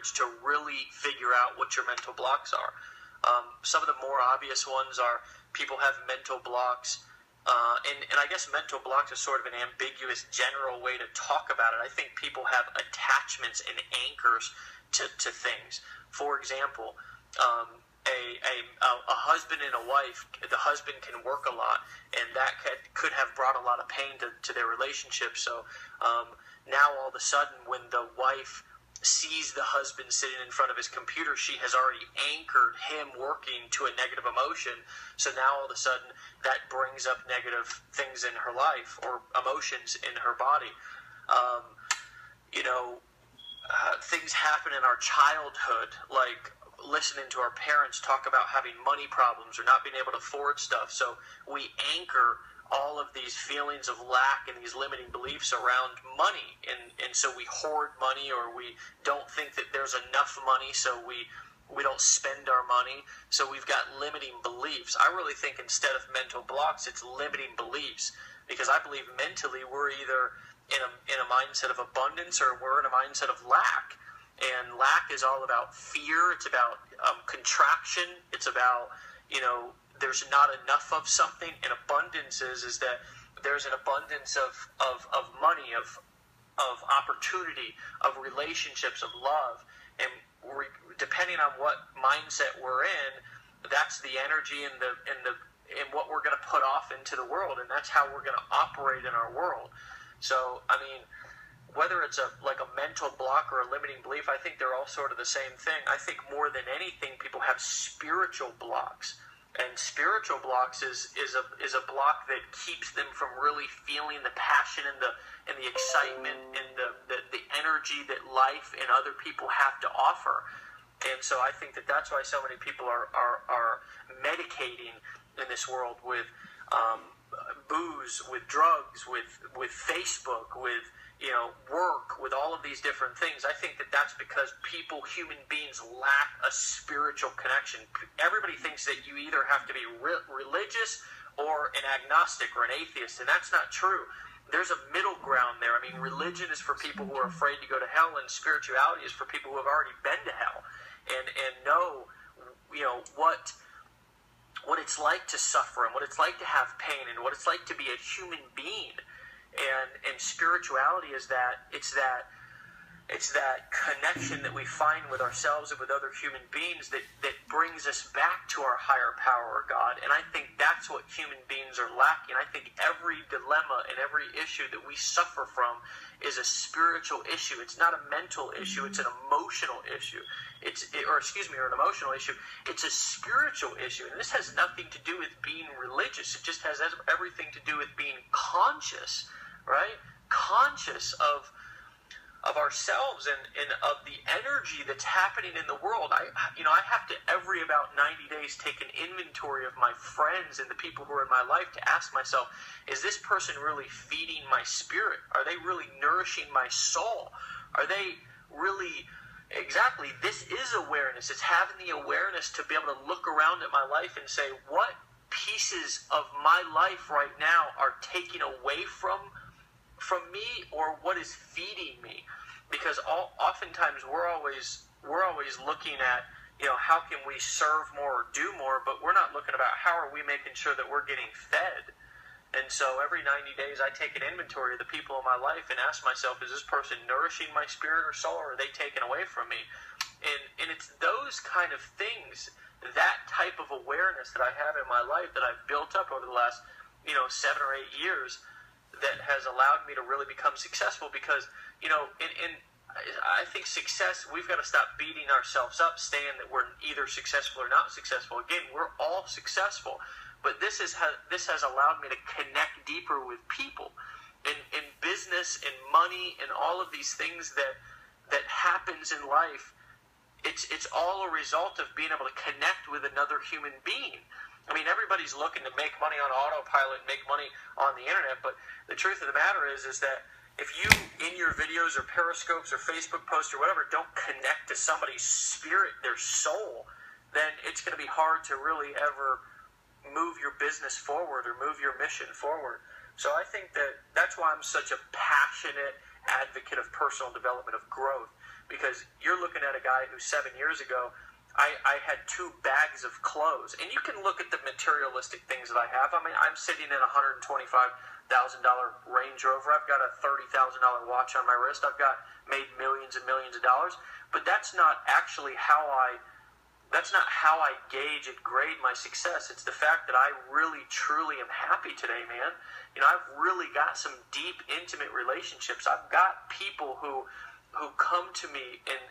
courage to really figure out what your mental blocks are. Some of the more obvious ones are people have mental blocks, and I guess mental blocks is sort of an ambiguous general way to talk about it. I think people have attachments and anchors to things. For example, a husband and a wife, the husband can work a lot, and that could have brought a lot of pain to their relationship. So now all of a sudden, when the wife sees the husband sitting in front of his computer, she has already anchored him working to a negative emotion. So now all of a sudden, that brings up negative things in her life or emotions in her body. Things happen in our childhood, like listening to our parents talk about having money problems or not being able to afford stuff. So we anchor all of these feelings of lack and these limiting beliefs around money. And so we hoard money, or we don't think that there's enough money, so we don't spend our money. So we've got limiting beliefs. I really think instead of mental blocks, it's limiting beliefs, because I believe mentally we're either in a mindset of abundance or we're in a mindset of lack. And lack is all about fear. It's about contraction. It's about, there's not enough of something. And abundance is that there's an abundance of money, of opportunity, of relationships, of love. And depending on what mindset we're in, that's the energy and what we're going to put off into the world. And that's how we're going to operate in our world. So, whether it's a mental block or a limiting belief, I think they're all sort of the same thing. I think more than anything, people have spiritual blocks. And spiritual blocks is a block that keeps them from really feeling the passion and the excitement and the energy that life and other people have to offer. And so I think that's why so many people are medicating in this world with booze, with drugs, with Facebook, with work, with all of these different things. I think that's because human beings lack a spiritual connection. Everybody thinks that you either have to be religious or an agnostic or an atheist, and that's not true. There's a middle ground there. Religion is for people who are afraid to go to hell, and spirituality is for people who have already been to hell and know what it's like to suffer and what it's like to have pain and what it's like to be a human being. And spirituality is that it's that connection that we find with ourselves and with other human beings that brings us back to our higher power or God. And I think that's what human beings are lacking. I think every dilemma and every issue that we suffer from is a spiritual issue. It's not a mental issue. It's an emotional issue. Or an emotional issue. It's a spiritual issue. And this has nothing to do with being religious. It just has everything to do with being conscious, right? Conscious of ourselves and of the energy that's happening in the world. I have to every about 90 days take an inventory of my friends and the people who are in my life to ask myself, is this person really feeding my spirit? Are they really nourishing my soul? Are they really... Exactly. This is awareness. It's having the awareness to be able to look around at my life and say, what pieces of my life right now are taking away from me, or what is feeding me? Because oftentimes we're always looking at, how can we serve more or do more, but we're not looking about how are we making sure that we're getting fed. And so every 90 days I take an inventory of the people in my life and ask myself, is this person nourishing my spirit or soul, or are they taken away from me? And it's those kind of things, that type of awareness that I have in my life that I've built up over the last 7 or 8 years that has allowed me to really become successful. Because I think success, we've got to stop beating ourselves up saying that we're either successful or not successful. Again, we're all successful. But this has allowed me to connect deeper with people in business and money and all of these things that happens in life. It's all a result of being able to connect with another human being. Everybody's looking to make money on autopilot and make money on the internet, but the truth of the matter is that if you, in your videos or Periscopes or Facebook posts or whatever, don't connect to somebody's spirit, their soul, then it's going to be hard to really ever move your business forward or move your mission forward. So I think that's why I'm such a passionate advocate of personal development, of growth, because you're looking at a guy who 7 years ago, I had 2 bags of clothes. And you can look at the materialistic things that I have. I mean, I'm sitting in a $125,000 Range Rover. I've got a $30,000 watch on my wrist. I've made millions and millions of dollars. But that's not actually how I gauge and grade my success. It's the fact that I really, truly am happy today, man. You know, I've really got some deep, intimate relationships. I've got people who come to me and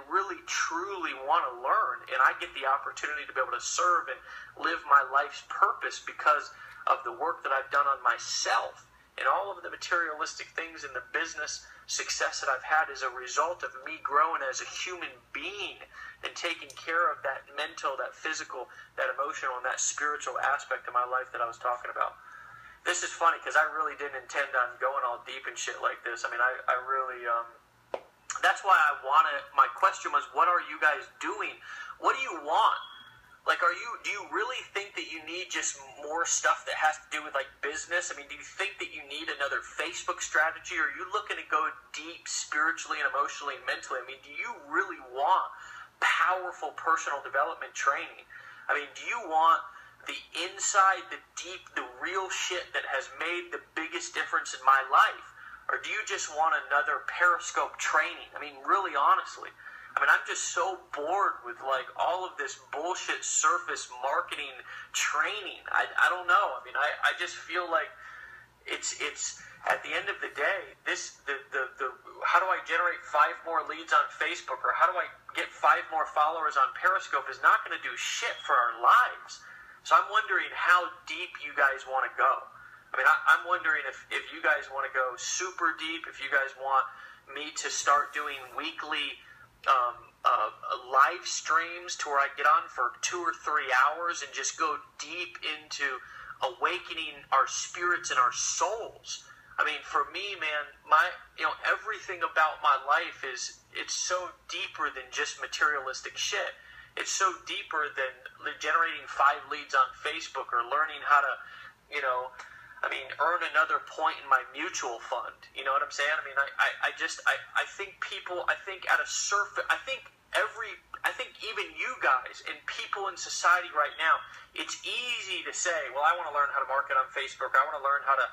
really, truly want to learn. And I get the opportunity to be able to serve and live my life's purpose because of the work that I've done on myself. And all of the materialistic things in the business success that I've had is a result of me growing as a human being and taking care of that mental, that physical, that emotional, and that spiritual aspect of my life that I was talking about. This is funny because I really didn't intend on going all deep and shit like this. I mean, I really, that's why my question was, what are you guys doing? What do you want? Like, do you really think that you need just more stuff that has to do with, like, business? I mean, do you think that you need another Facebook strategy? Or are you looking to go deep spiritually and emotionally and mentally? I mean, do you really want powerful personal development training? I mean, do you want the inside, the deep, the real shit that has made the biggest difference in my life? Or do you just want another Periscope training? I mean, really, honestly. I mean, I'm just so bored with, like, all of this bullshit surface marketing training. I don't know. I mean, I just feel like it's at the end of the day, how do I generate 5 more leads on Facebook, or how do I get 5 more followers on Periscope is not going to do shit for our lives. So I'm wondering how deep you guys want to go. I mean, I'm wondering if you guys want to go super deep, if you guys want me to start doing weekly live streams to where I get on for 2 or 3 hours and just go deep into awakening our spirits and our souls. I mean, for me, man, everything about my life it's so deeper than just materialistic shit. It's so deeper than generating 5 leads on Facebook or learning how to, earn another point in my mutual fund. You know what I'm saying? I mean, I think people, I think even you guys and people in society right now, it's easy to say, well, I want to learn how to market on Facebook. I want to learn how to,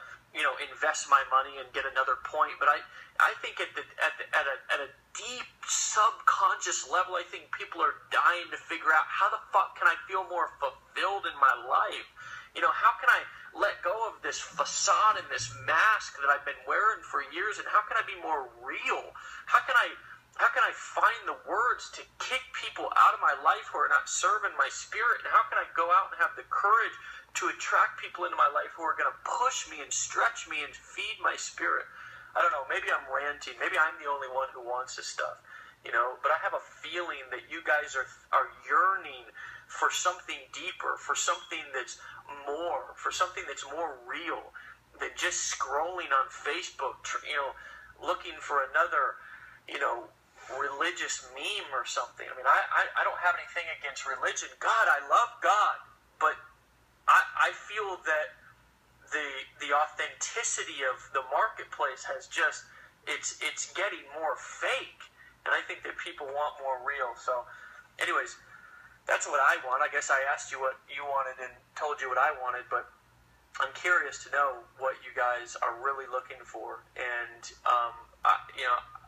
invest my money and get another point. But I think at a deep subconscious level, I think people are dying to figure out, how the fuck can I feel more fulfilled in my life? How can I let go of this facade and this mask that I've been wearing for years, and how can I be more real? How can I find the words to kick people out of my life who are not serving my spirit? And how can I go out and have the courage to attract people into my life who are going to push me and stretch me and feed my spirit? I don't know, maybe I'm ranting, maybe I'm the only one who wants this stuff, but I have a feeling that you guys are yearning for something deeper, for something that's more, for something that's more real than just scrolling on Facebook, looking for another, religious meme or something. I mean, I don't have anything against religion. God, I love God, but I feel that the authenticity of the marketplace has just, it's getting more fake, and I think that people want more real. So anyways, that's what I want. I guess I asked you what you wanted and told you what I wanted, but I'm curious to know what you guys are really looking for. And,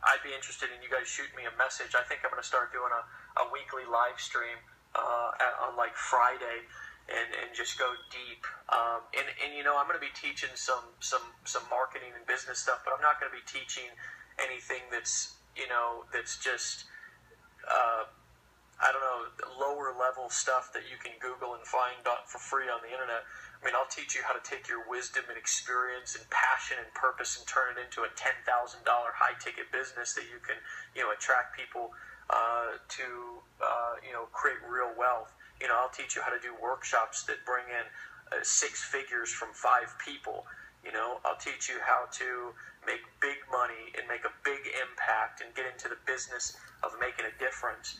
I'd be interested in you guys shooting me a message. I think I'm going to start doing a weekly live stream on like Friday and just go deep. And I'm going to be teaching some marketing and business stuff, but I'm not going to be teaching anything that's just, lower level stuff that you can Google and find for free on the internet. I mean, I'll teach you how to take your wisdom and experience and passion and purpose and turn it into a $10,000 high ticket business that you can, attract people to create real wealth. I'll teach you how to do workshops that bring in 6 figures from 5 people. I'll teach you how to make big money and make a big impact and get into the business of making a difference.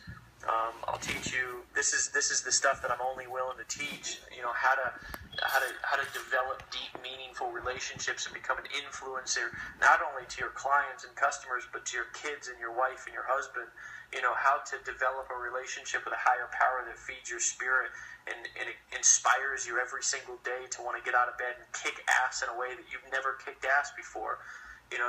I'll teach you. This is the stuff that I'm only willing to teach. How to develop deep, meaningful relationships and become an influencer, not only to your clients and customers, but to your kids and your wife and your husband. How to develop a relationship with a higher power that feeds your spirit and it inspires you every single day to want to get out of bed and kick ass in a way that you've never kicked ass before.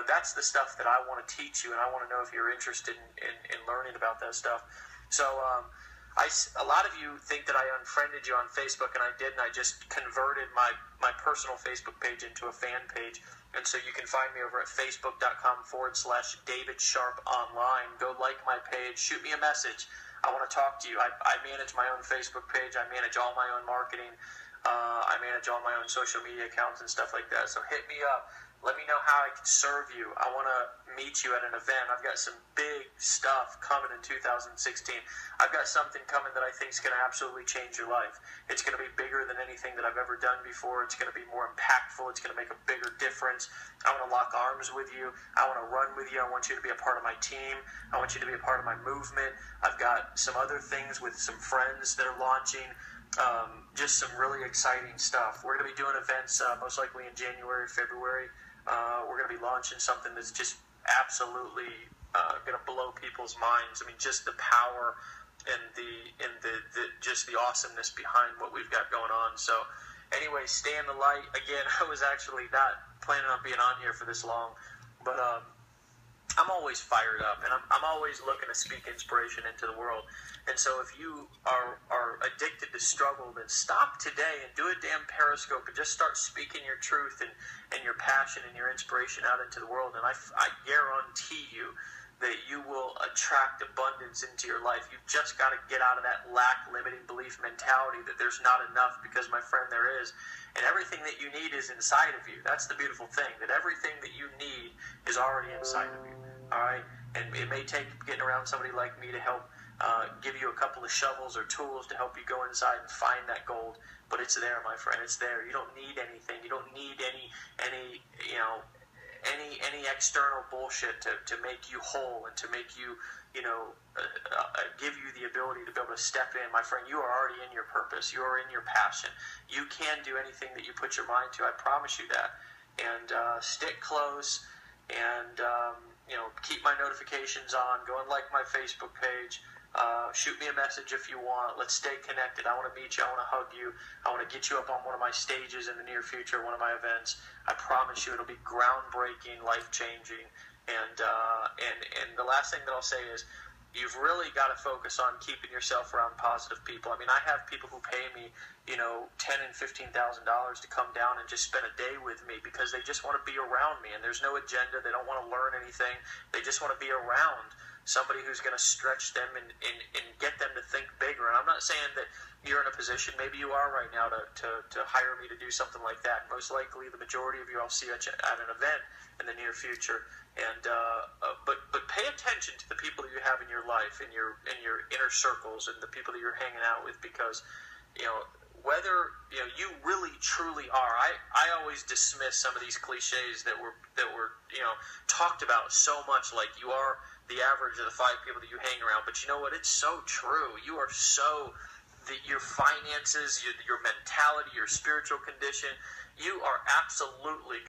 That's the stuff that I want to teach you, and I want to know if you're interested in learning about that stuff. So a lot of you think that I unfriended you on Facebook, and I didn't. I just converted my personal Facebook page into a fan page. And so you can find me over at facebook.com/David Sharp online. Go like my page. Shoot me a message. I want to talk to you. I manage my own Facebook page. I manage all my own marketing. I manage all my own social media accounts and stuff like that. So hit me up. Let me know how I can serve you. I want to meet you at an event. I've got some big stuff coming in 2016. I've got something coming that I think is going to absolutely change your life. It's going to be bigger than anything that I've ever done before. It's going to be more impactful. It's going to make a bigger difference. I want to lock arms with you. I want to run with you. I want you to be a part of my team. I want you to be a part of my movement. I've got some other things with some friends that are launching. Just some really exciting stuff. We're going to be doing events most likely in January, February. We're going to be launching something that's just absolutely going to blow people's minds. I mean, just the power and just the awesomeness behind what we've got going on. So anyway, stay in the light. Again, I was actually not planning on being on here for this long, but I'm always fired up, and I'm always looking to speak inspiration into the world. And so if you are addicted to struggle, then stop today and do a damn Periscope and just start speaking your truth and your passion and your inspiration out into the world. And I guarantee you that you will attract abundance into your life. You've just got to get out of that limiting belief mentality that there's not enough, because, my friend, there is. And everything that you need is inside of you. That's the beautiful thing, that everything that you need is already inside of you. All right? And it may take getting around somebody like me to help give you a couple of shovels or tools to help you go inside and find that gold. But it's there, my friend. It's there. You don't need anything. You don't need any external bullshit to make you whole and to make you, give you the ability to be able to step in. My friend, you are already in your purpose. You are in your passion. You can do anything that you put your mind to. I promise you that. And stick close and, keep my notifications on. Go and like my Facebook page. Shoot me a message if you want. Let's stay connected. I want to meet you. I want to hug you. I want to get you up on one of my stages in the near future, one of my events. I promise you it'll be groundbreaking, life-changing. And the last thing that I'll say is, you've really got to focus on keeping yourself around positive people. I mean, I have people who pay me, $10,000 and $15,000 to come down and just spend a day with me because they just want to be around me. And there's no agenda. They don't want to learn anything. They just want to be around somebody who's going to stretch them and get them to think bigger. And I'm not saying that you're in a position, maybe you are right now, to hire me to do something like that. Most likely the majority of you I'll see at an event in the near future. And but pay attention to the people that you have in your life, in your inner circles, and the people that you're hanging out with, because whether you really truly are. I always dismiss some of these cliches that were talked about so much, like you are the average of the 5 people that you hang around. But you know what? It's so true. You are your finances, your mentality, your spiritual condition, you are absolutely